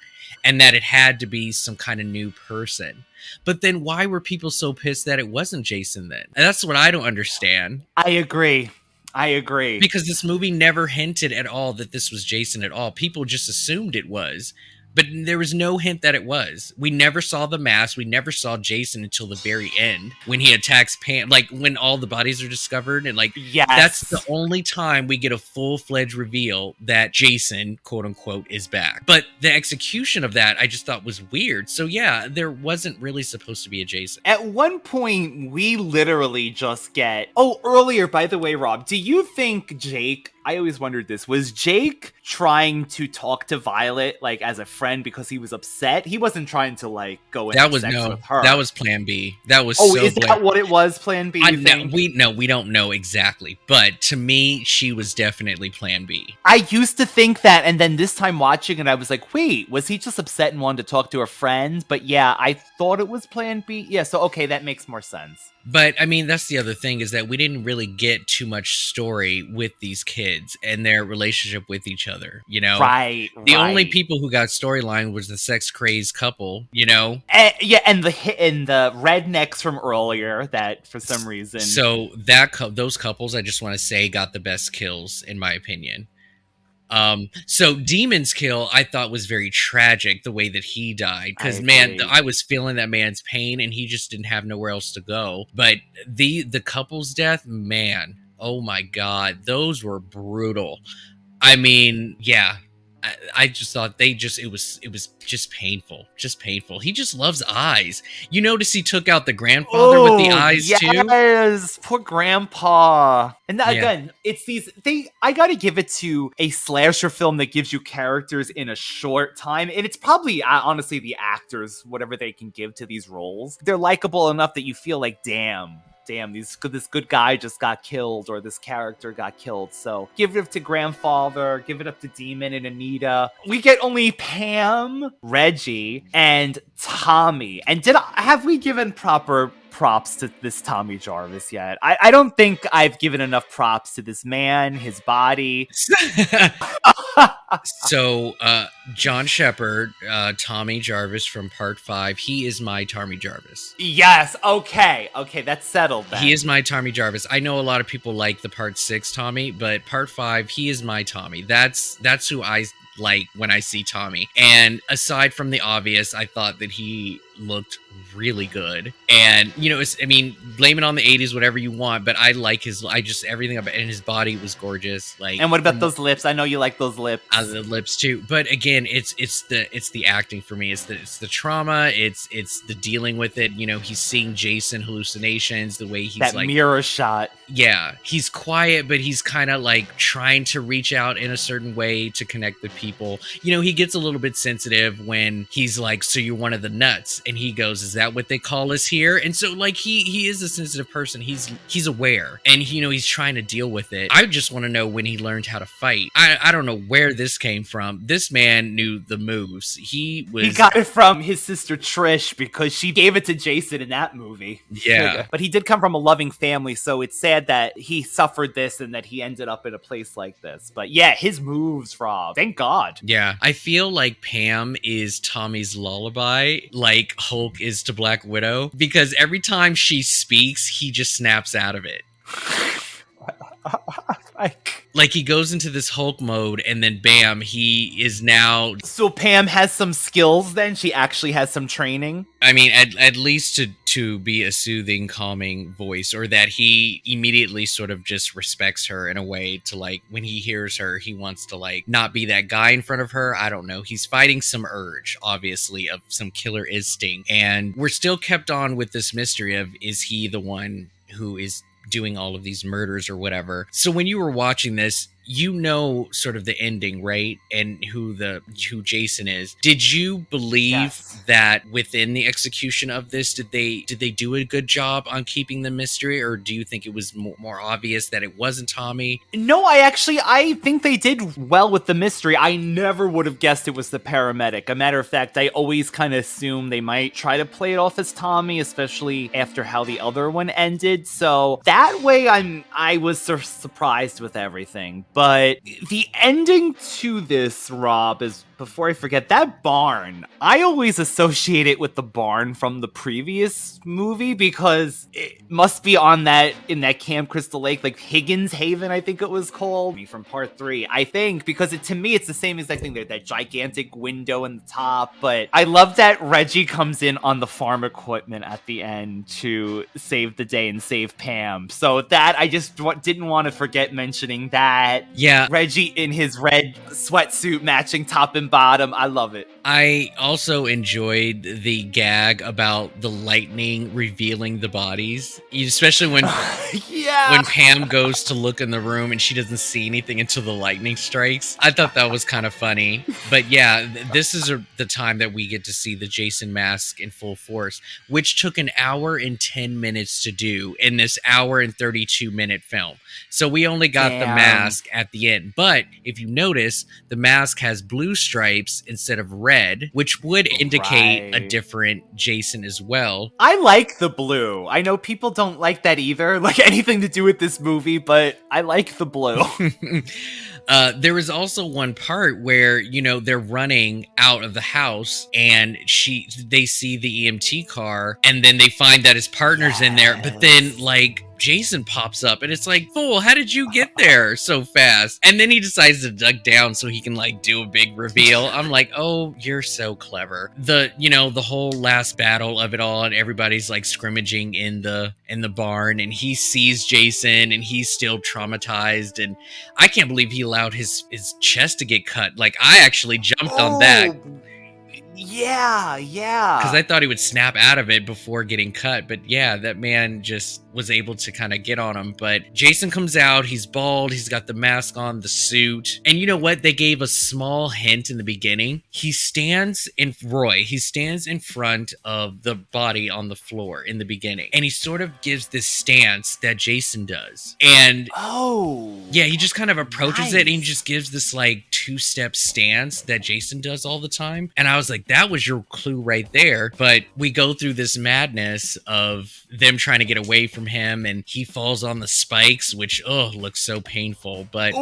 and that it had to be some kind of new person. But then why were people so pissed that it wasn't Jason then? And that's what I don't understand. I agree. Because this movie never hinted at all that this was Jason at all. People just assumed it was. But there was no hint that it was. We never saw the mask. We never saw Jason until the very end when he attacks Pam, like when all the bodies are discovered. And like, that's the only time we get a full-fledged reveal that Jason, quote unquote, is back. But the execution of that, I just thought was weird. So yeah, there wasn't really supposed to be a Jason. At one point, we literally just get... Oh, earlier, by the way, Rob, do you think Jake... I always wondered this. Was Jake trying to talk to Violet, like, as a friend because he was upset? He wasn't trying to, like, go into sex with her. That was Plan B. That was is that what it was, Plan B, you think? We don't know exactly. But to me, she was definitely Plan B. I used to think that, and then this time watching it, I was like, wait, was he just upset and wanted to talk to a friend? But yeah, I thought it was Plan B. Yeah, so okay, that makes more sense. But, I mean, that's the other thing, is that we didn't really get too much story with these kids and their relationship with each other, you know? The only people who got storyline was the sex-crazed couple, you know? And the rednecks from earlier that, for some reason... So, those couples, I just want to say, got the best kills, in my opinion. So Demon's kill, I thought, was very tragic, the way that he died, because man, I was feeling that man's pain and he just didn't have nowhere else to go. But the couple's death, man, oh my God, those were brutal. I mean, yeah, I just thought it was just painful. He just loves eyes. You notice he took out the grandfather with the eyes too? Yes, poor grandpa. And again, it's I gotta give it to a slasher film that gives you characters in a short time. And it's probably, honestly, the actors, whatever they can give to these roles. They're likable enough that you feel like, damn, this good guy just got killed, or this character got killed. So give it up to grandfather, give it up to Demon and Anita. We get only Pam, Reggie, and Tommy. And have we given proper props to this Tommy Jarvis yet? I don't think I've given enough props to this man, his body. So, John Shepard, Tommy Jarvis from Part 5, he is my Tommy Jarvis. Yes, okay, that's settled then. He is my Tommy Jarvis. I know a lot of people like the Part 6 Tommy, but Part 5, he is my Tommy. That's who I like when I see Tommy. And aside from the obvious, I thought that he looked really good. And, you know, blame it on the 80s, whatever you want, but I like everything about it, and his body was gorgeous. Like, and what about those lips? I know you like those lips. The lips too. But again, it's the acting for me. It's the trauma. It's the dealing with it. You know, he's seeing Jason hallucinations, the way he's that like mirror shot. Yeah, he's quiet, but he's kind of like trying to reach out in a certain way to connect with people. You know, he gets a little bit sensitive when he's like, "So you're one of the nuts," And he goes, is that what they call us here? And so like he is a sensitive person. He's aware, and he's trying to deal with it. I just want to know when he learned how to fight. I don't know where this came from. This man knew the moves. He got it from his sister Trish because she gave it to Jason in that movie. Yeah. But he did come from a loving family, so it's sad that he suffered this and that he ended up in a place like this. But yeah, his moves, Rob. Thank God. Yeah. I feel like Pam is Tommy's lullaby, like Hulk is to Black Widow, because every time she speaks, he just snaps out of it. Like he goes into this Hulk mode and then bam, he is now. So Pam has some skills then? She actually has some training? I mean, at least to be a soothing, calming voice, or that he immediately sort of just respects her in a way to like, when he hears her, he wants to like not be that guy in front of her. I don't know. He's fighting some urge, obviously, of some killer instinct. And we're still kept on with this mystery of, is he the one who is doing all of these murders or whatever? So when you were watching this, sort of the ending, right? And who Jason is. Did you believe that within the execution of this, did they do a good job on keeping the mystery, or do you think it was more obvious that it wasn't Tommy? No, I think they did well with the mystery. I never would have guessed it was the paramedic. A matter of fact, I always kind of assumed they might try to play it off as Tommy, especially after how the other one ended. So that way I was surprised with everything. But the ending to this, Rob, is, before I forget, that barn. I always associate it with the barn from the previous movie because it must be in that Camp Crystal Lake, like Higgins Haven, I think it was called, from part 3. I think, because to me, it's the same exact thing. There's that gigantic window in the top, but I love that Reggie comes in on the farm equipment at the end to save the day and save Pam. So that, I just didn't want to forget mentioning that. Yeah. Reggie in his red sweatsuit matching top and bottom. I love it. I also enjoyed the gag about the lightning revealing the bodies, especially when when Pam goes to look in the room and she doesn't see anything until the lightning strikes. I thought that was kind of funny. But yeah, this is the time that we get to see the Jason mask in full force, which took an hour and 10 minutes to do in this hour and 32-minute film. So we only got the mask at the end. But if you notice, the mask has blue stripes instead of red, which would indicate a different Jason as well. I like the blue. I know people don't like that either, like anything to do with this movie, but I like the blue. There was also one part where, they're running out of the house and they see the EMT car and then they find that his partner's in there, but then like Jason pops up and it's like, fool, how did you get there so fast? And then he decides to duck down so he can like do a big reveal. I'm like, oh, you're so clever. The whole last battle of it all and everybody's like scrimmaging in the barn and he sees Jason and he's still traumatized. And I can't believe he allowed his chest to get cut. Like I actually jumped on that. Yeah. Because I thought he would snap out of it before getting cut. But yeah, that man just was able to kind of get on him. But Jason comes out, he's bald, he's got the mask on, the suit. And you know what? They gave a small hint in the beginning. He stands in front of the body on the floor in the beginning. And he sort of gives this stance that Jason does. And yeah, he just kind of approaches it and he just gives this like 2-step stance that Jason does all the time. And I was like, that was your clue right there. But we go through this madness of them trying to get away from him and he falls on the spikes, which looks so painful. But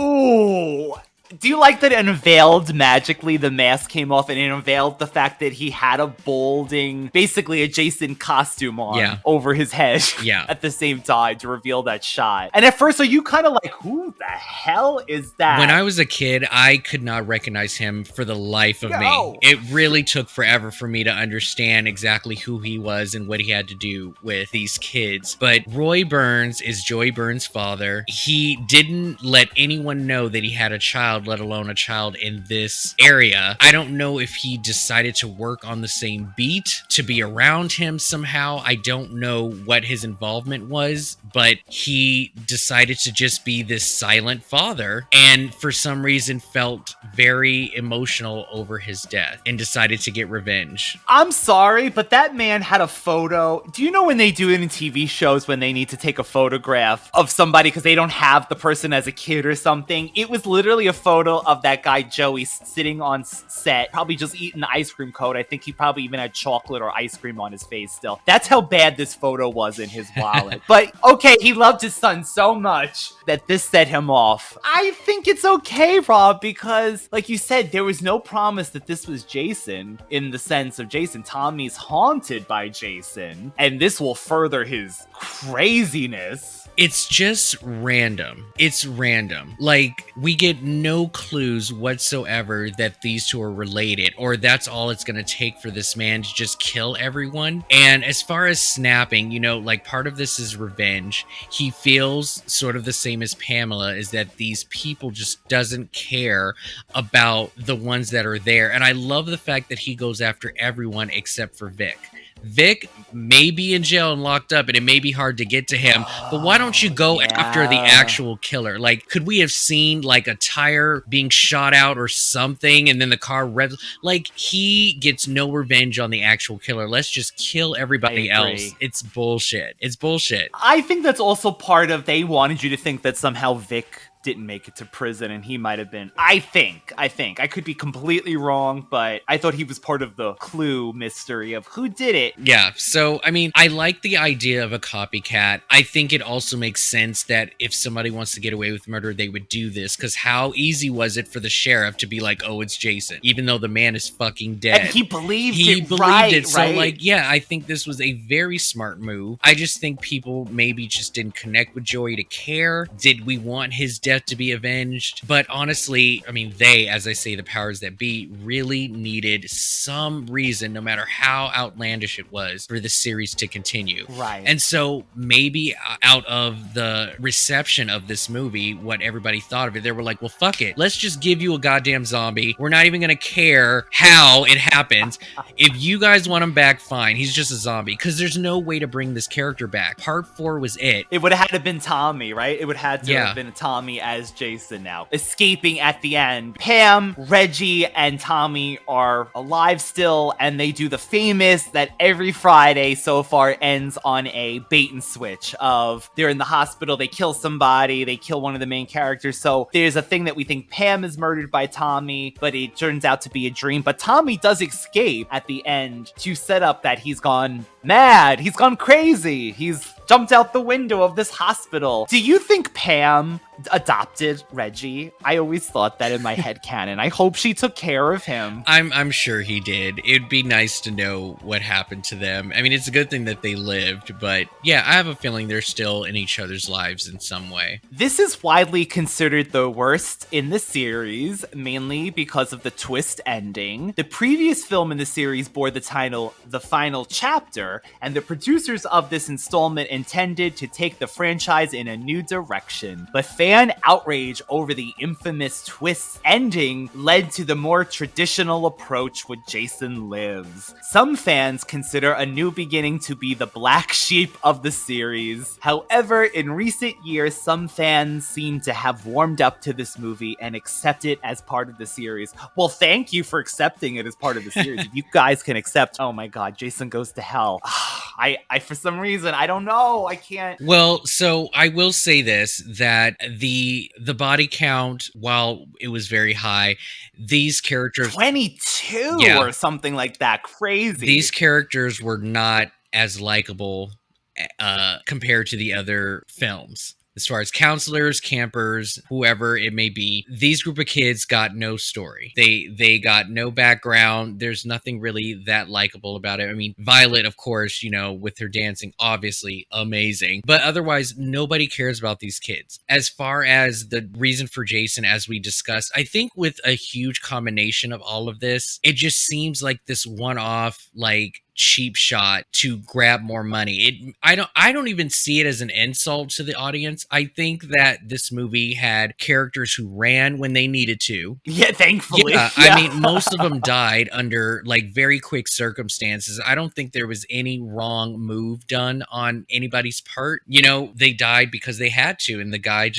do you like that it unveiled magically the mask came off and it unveiled the fact that he had a balding, basically a Jason costume on over his head at the same time to reveal that shot? And at first, are you kind of like, who the hell is that? When I was a kid, I could not recognize him for the life of me. It really took forever for me to understand exactly who he was and what he had to do with these kids. But Roy Burns is Joy Burns' father. He didn't let anyone know that he had a child child, let alone a child in this area. I don't know if he decided to work on the same beat to be around him somehow. I don't know what his involvement was, but he decided to just be this silent father, and for some reason felt very emotional over his death and decided to get revenge. I'm sorry, but that man had a photo. Do you know when they do it in TV shows when they need to take a photograph of somebody because they don't have the person as a kid or something? It was literally a photo of that guy Joey sitting on set, probably just eating the ice cream cone. I think he probably even had chocolate or ice cream on his face still. That's how bad this photo was in his wallet. But okay, he loved his son so much that this set him off. I think it's okay, Rob, because like you said, there was no promise that this was Jason in the sense of Jason. Tommy's haunted by Jason, and this will further his craziness. It's just random. It's random. Like, we get no clues whatsoever that these two are related, or that's all it's going to take for this man to just kill everyone. And as far as snapping, you know, like, part of this is revenge. He feels sort of the same as Pamela, is that these people just doesn't care about the ones that are there. And I love the fact that he goes after everyone except for Vic. Vic may be in jail and locked up, and it may be hard to get to him, but why don't you go after the actual killer? Like, could we have seen, like, a tire being shot out or something, and then the car revs? Like, he gets no revenge on the actual killer. Let's just kill everybody else. It's bullshit. It's bullshit. I think that's also part of, they wanted you to think that somehow Vic didn't make it to prison and he might have been. I think. I could be completely wrong, but I thought he was part of the clue mystery of who did it. Yeah, so, I mean, I like the idea of a copycat. I think it also makes sense that if somebody wants to get away with murder, they would do this, because how easy was it for the sheriff to be like, oh, it's Jason, even though the man is fucking dead. And he believed it. So, like, yeah, I think this was a very smart move. I just think people maybe just didn't connect with Joey to care. Did we want his death to be avenged? But honestly, I mean, they, as I say, the powers that be, really needed some reason, no matter how outlandish it was, for the series to continue. Right. And so maybe out of the reception of this movie, what everybody thought of it, they were like, well, fuck it. Let's just give you a goddamn zombie. We're not even going to care how it happens. If you guys want him back, fine. He's just a zombie. Because there's no way to bring this character back. Part 4 was it. It would have had to have been Tommy, right? It would have had to have been Tommy as Jason now. Escaping at the end. Pam, Reggie, and Tommy are alive still, and they do the famous that every Friday so far ends on a bait and switch of they're in the hospital, they kill somebody, they kill one of the main characters. So there's a thing that we think Pam is murdered by Tommy, but it turns out to be a dream. But Tommy does escape at the end to set up that he's gone mad. He's gone crazy. He's jumped out the window of this hospital. Do you think Pam adopted Reggie? I always thought that in my head canon. I hope she took care of him. I'm sure he did. It'd be nice to know what happened to them. I mean, it's a good thing that they lived, but yeah, I have a feeling they're still in each other's lives in some way. This is widely considered the worst in the series, mainly because of the twist ending. The previous film in the series bore the title The Final Chapter, and the producers of this installment intended to take the franchise in a new direction. But fan outrage over the infamous twist ending led to the more traditional approach with Jason Lives. Some fans consider A New Beginning to be the black sheep of the series. However, in recent years, some fans seem to have warmed up to this movie and accept it as part of the series. Well, thank you for accepting it as part of the series. If you guys can accept, oh my god, Jason goes to hell. I for some reason, I don't know. I can't. Well, so I will say this, that the body count, while it was very high, these characters 22 or something like that. Crazy. These characters were not as likable compared to the other films. As far as counselors, campers, whoever it may be, these group of kids got no story. They got no background. There's nothing really that likable about it. I mean, Violet, of course, you know, with her dancing, obviously amazing. But otherwise, nobody cares about these kids. As far as the reason for Jason, as we discussed, I think with a huge combination of all of this, it just seems like this one-off, like, cheap shot to grab more money. I don't even see it as an insult to the audience. I think that this movie had characters who ran when they needed to. Yeah, thankfully. Yeah, I mean, most of them died under like very quick circumstances. I don't think there was any wrong move done on anybody's part. You know, they died because they had to, and the guy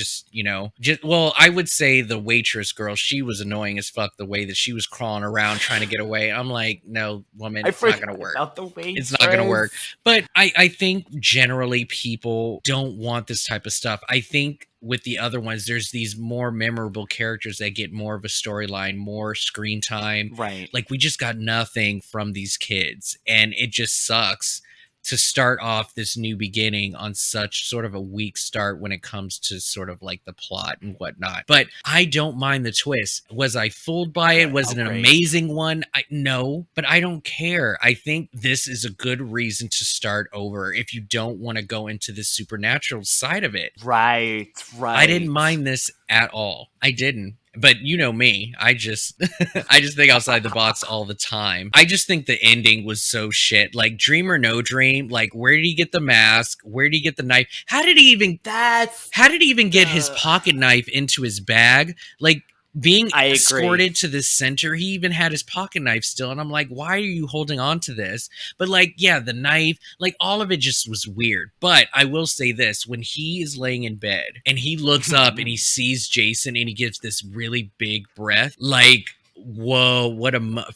well, I would say the waitress girl, she was annoying as fuck the way that she was crawling around trying to get away. I'm like, no, woman, it's not gonna work. It's not gonna work. But I think generally people don't want this type of stuff. I think with the other ones, there's these more memorable characters that get more of a storyline, more screen time. Right. Like, we just got nothing from these kids, and it just sucks to start off this new beginning on such sort of a weak start when it comes to sort of like the plot and whatnot. But I don't mind the twist. Was I fooled by it? Was it an amazing one? No, but I don't care. I think this is a good reason to start over if you don't want to go into the supernatural side of it. Right. I didn't mind this at all. I didn't. But you know me, I just think outside the box all the time. I just think the ending was so shit. Like, dream or no dream, like, where did he get the mask? Where did he get the knife? How did he even get his pocket knife into his bag? Like, being escorted to the center, he even had his pocket knife still, and I'm like, why are you holding on to this? But like, yeah, the knife, like, all of it just was weird. But I will say this, when he is laying in bed and he looks up and he sees Jason and he gives this really big breath, like, whoa,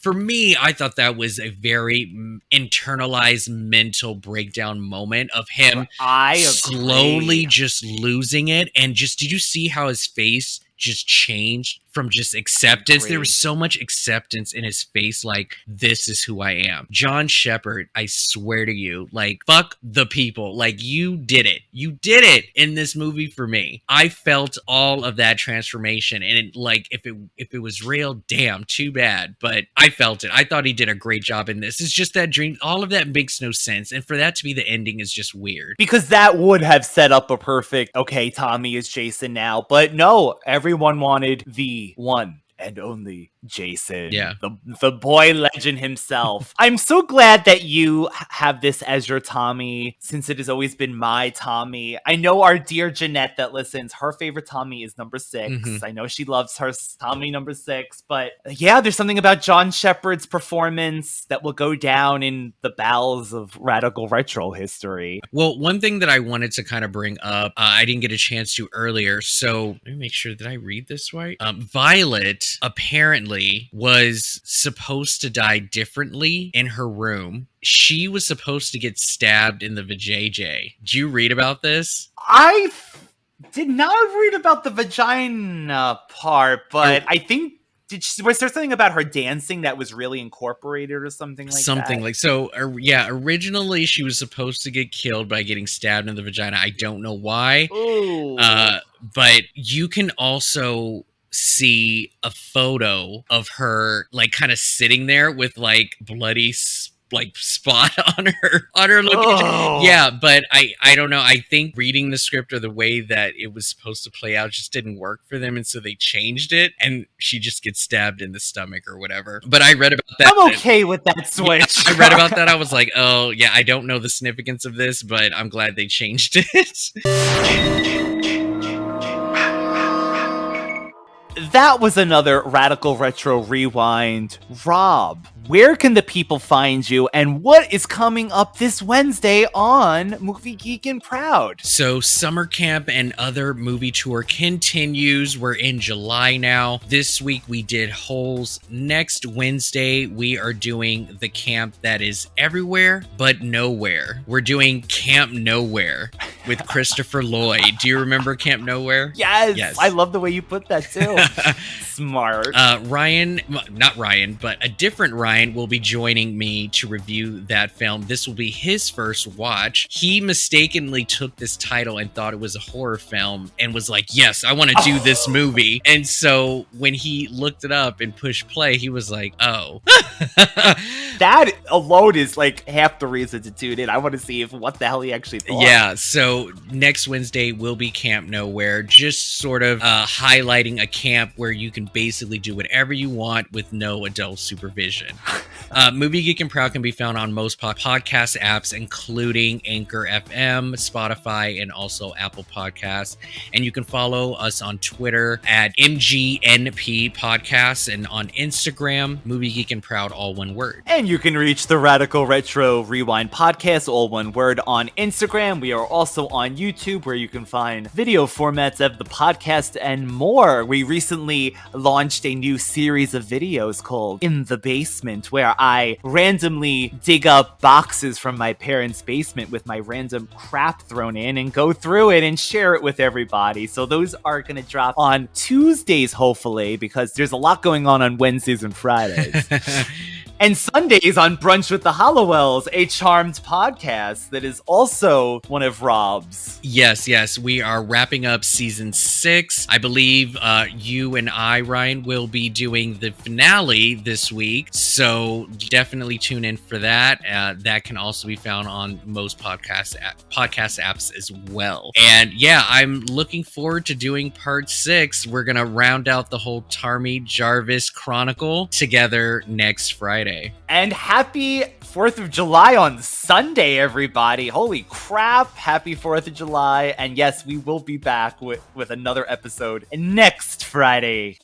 for me, I thought that was a very internalized mental breakdown moment of him slowly just losing it. And just, did you see how his face just changed from just acceptance? There was so much acceptance in his face, like, this is who I am. John Shepherd, I swear to you, like, fuck the people. Like, you did it in this movie for me. I felt all of that transformation, and like, if it was real, damn, too bad, but I felt it. I thought he did a great job in this. It's just that dream, all of that makes no sense, and for that to be the ending is just weird. Because that would have set up a perfect, okay, Tommy is Jason now, but no, everyone wanted the one and only Jason. Yeah. The boy legend himself. I'm so glad that you have this as your Tommy, since it has always been my Tommy. I know our dear Jeanette that listens, her favorite Tommy is number 6. Mm-hmm. I know she loves her Tommy number 6, but yeah, there's something about John Shepherd's performance that will go down in the bowels of radical retro history. Well, one thing that I wanted to kind of bring up, I didn't get a chance to earlier, so let me make sure that I read this right. Violet apparently was supposed to die differently in her room. She was supposed to get stabbed in the vajayjay. Did you read about this? I did not read about the vagina part, but I think was there something about her dancing that was really incorporated or something like that? Something like so. Yeah, originally she was supposed to get killed by getting stabbed in the vagina. I don't know why. Ooh. But you can also see a photo of her, like, kind of sitting there with like bloody like spot on her location. Oh. Yeah, but I don't know. I think reading the script or the way that it was supposed to play out just didn't work for them, and so they changed it, and she just gets stabbed in the stomach or whatever. But I read about that. I'm okay with that switch. Yeah, I read about that. I was like, oh yeah, I don't know the significance of this, but I'm glad they changed it. That was another Radical Retro Rewind. Rob, where can the people find you, and what is coming up this Wednesday on Movie Geek and Proud? So summer camp and other movie tour continues. We're in July now. This week we did Holes. Next Wednesday we are doing the camp that is everywhere but nowhere. We're doing Camp Nowhere with Christopher Lloyd. Do you remember Camp Nowhere? Yes. I love the way you put that too. Smart. Ryan, not Ryan, but a different Ryan will be joining me to review that film. This will be his first watch. He mistakenly took this title and thought it was a horror film and was like, yes, I want to do this movie. And so when he looked it up and pushed play, he was like, oh. That alone is like half the reason to tune in. I want to see what the hell he actually thought. Yeah, so next Wednesday will be Camp Nowhere, just sort of highlighting a camp where you can basically do whatever you want with no adult supervision. Movie Geek and Proud can be found on most podcast apps, including Anchor FM, Spotify, and also Apple Podcasts. And you can follow us on Twitter at MGNP Podcasts and on Instagram, Movie Geek and Proud, all one word. And you can reach the Radical Retro Rewind Podcast, all one word, on Instagram. We are also on YouTube, where you can find video formats of the podcast and more. We recently launched a new series of videos called In the Basement, where I randomly dig up boxes from my parents' basement with my random crap thrown in and go through it and share it with everybody. So those are going to drop on Tuesdays, hopefully, because there's a lot going on Wednesdays and Fridays. And Sundays on Brunch with the Hollowells, a Charmed podcast that is also one of Rob's. Yes. We are wrapping up season 6. I believe you and I, Ryan, will be doing the finale this week. So definitely tune in for that. That can also be found on most podcast apps as well. And yeah, I'm looking forward to doing part 6. We're going to round out the whole Tommy Jarvis Chronicle together next Friday. And happy 4th of July on Sunday, everybody. Holy crap. Happy 4th of July. And yes, we will be back with another episode next Friday.